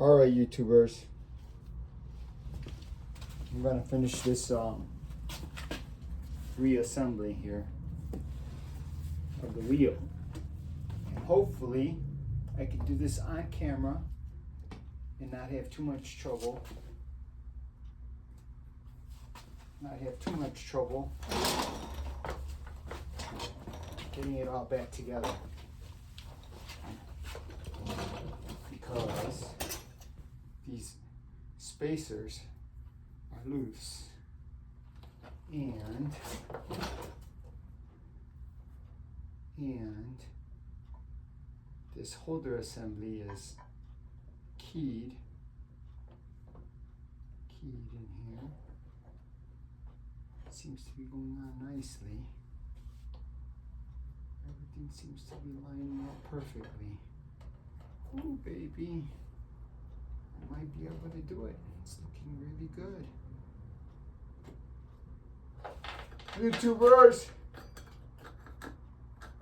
All right, YouTubers. I'm gonna finish this reassembly here of the wheel, and hopefully I can do this on camera and not have too much trouble. Getting it all back together, because these spacers are loose and this holder assembly is keyed in here. It seems to be going on nicely. Everything seems to be lining up perfectly. Oh, baby. I might be able to do it. It's looking really good. YouTubers,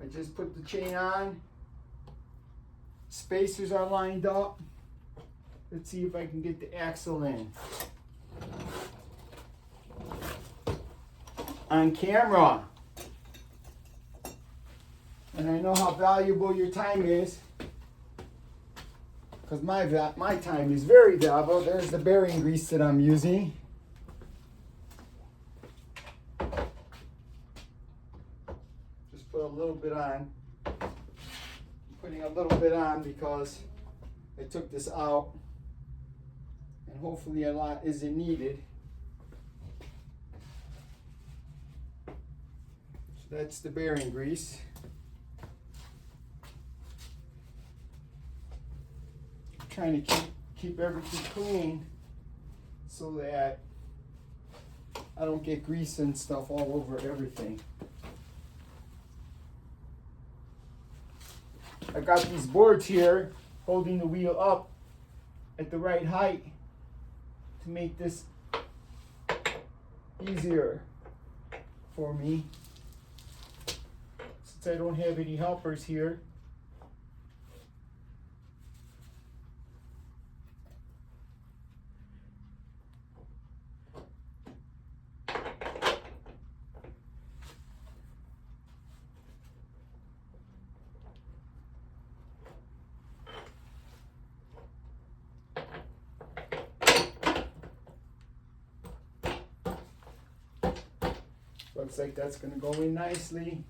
I just put the chain on. Spacers are lined up. Let's see if I can get the axle in. On camera. And I know how valuable your time is, because my time is very valuable. There's the bearing grease that I'm using. Just put a little bit on. I'm putting a little bit on because I took this out, and hopefully a lot isn't needed. So that's the bearing grease. Trying to keep everything clean so that I don't get grease and stuff all over everything. I got these boards here holding the wheel up at the right height to make this easier for me, since I don't have any helpers here. Looks like that's going to go in nicely.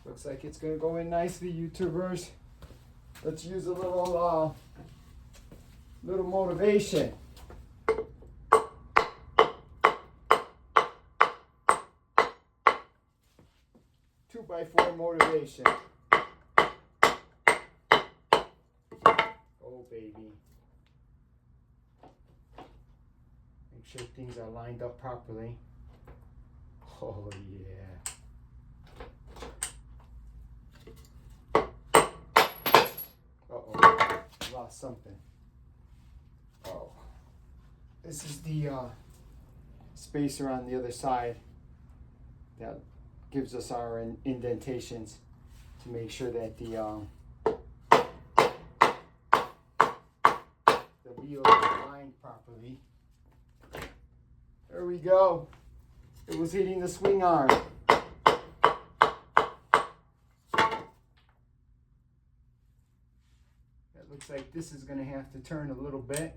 Looks like it's going to go in nicely, YouTubers. Let's use a little motivation. 2x4 motivation. Oh, baby. Make sure things are lined up properly. Oh, yeah. Uh-oh, lost something. Oh. This is the spacer on the other side that gives us our indentations to make sure that the wheel is lined properly. There we go. It was hitting the swing arm. It looks like this is going to have to turn a little bit.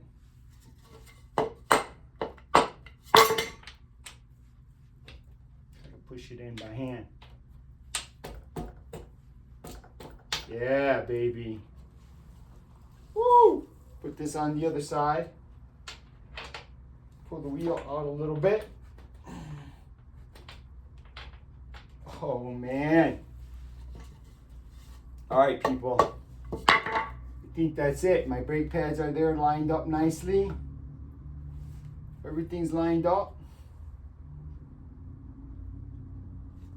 Push it in by hand. Yeah, baby. Woo! Put this on the other side. Pull the wheel out a little bit. Oh, man. All right, people. I think that's it. My brake pads are there lined up nicely. Everything's lined up.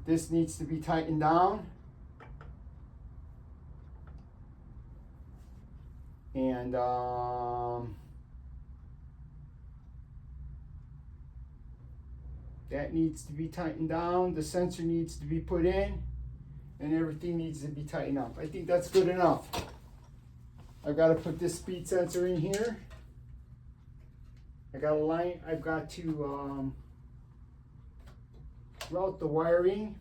This needs to be tightened down. And that needs to be tightened down. The sensor needs to be put in. And everything needs to be tightened up. I think that's good enough. I've got to put this speed sensor in here. I've got to route the wiring,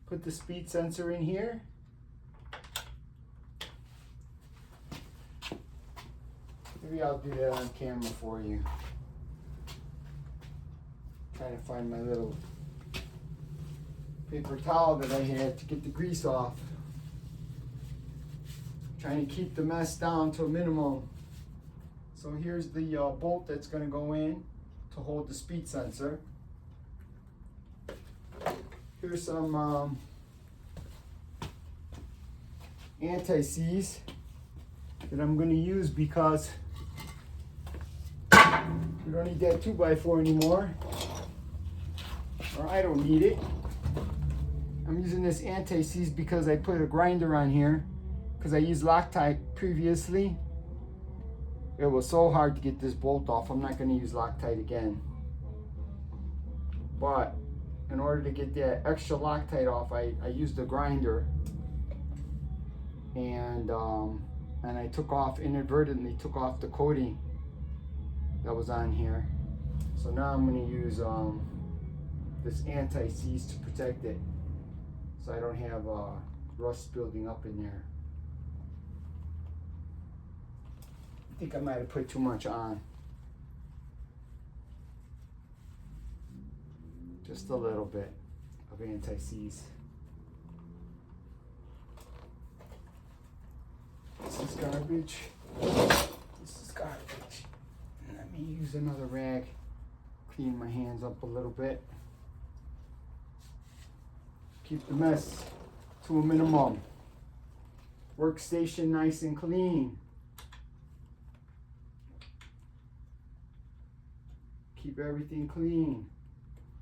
put the speed sensor in here. Maybe I'll do that on camera for you. Trying to find my little paper towel that I had to get the grease off. Trying to keep the mess down to a minimum. So here's the bolt that's going to go in to hold the speed sensor. Here's some anti-seize that I'm going to use because we don't need that 2x4 anymore, or I don't need it. I'm using this anti-seize because I put a grinder on here because I used Loctite previously. It was so hard to get this bolt off. I'm not going to use Loctite again. But in order to get that extra Loctite off, I used a grinder, and I inadvertently took off the coating that was on here. So now I'm going to use this anti-seize to protect it, so I don't have rust building up in there. I think I might have put too much on. Just a little bit of anti-seize. This is garbage. This is garbage. Let me use another rag. Clean my hands up a little bit. Keep the mess to a minimum. Workstation nice and clean. Keep everything clean.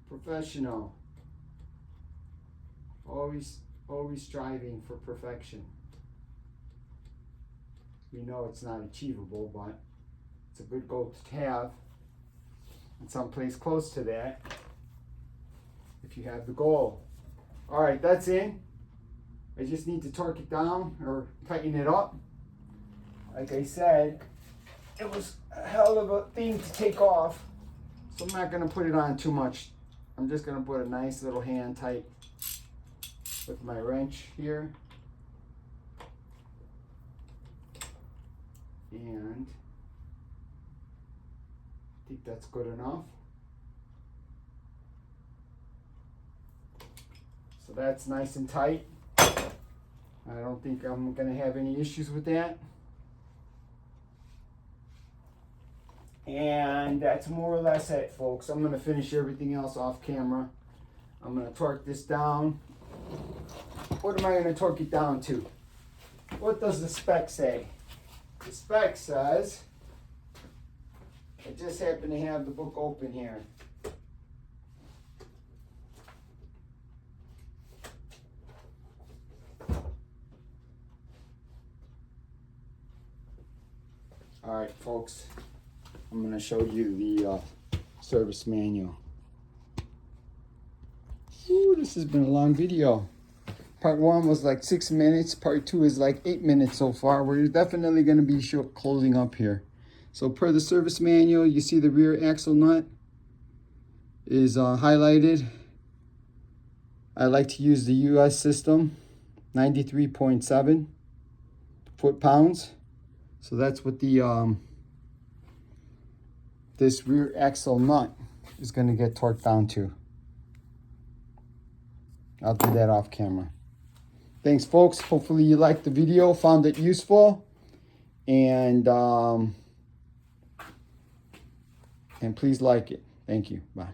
Professional. Always striving for perfection. We know it's not achievable, but it's a good goal to have, and someplace close to that if you have the goal. All right, that's in. I just need to torque it down or tighten it up. Like I said, it was a hell of a thing to take off, so I'm not going to put it on too much. I'm just going to put a nice little hand tight with my wrench here. And I think that's good enough. So that's nice and tight. I don't think I'm going to have any issues with that. And that's more or less it, folks. I'm going to finish everything else off camera. I'm going to torque this down. What am I going to torque it down to? What does the spec say? The spec says, I just happen to have the book open here. All right, folks, I'm going to show you the service manual. Ooh, this has been a long video. Part 1 was like 6 minutes. Part 2 is like 8 minutes so far. We're definitely going to be closing up here. So per the service manual, you see the rear axle nut is highlighted. I like to use the US system, 93.7 foot-pounds. So that's what the this rear axle nut is going to get torqued down to. I'll do that off camera. Thanks, folks. Hopefully you liked the video, found it useful, and please like it. Thank you. Bye.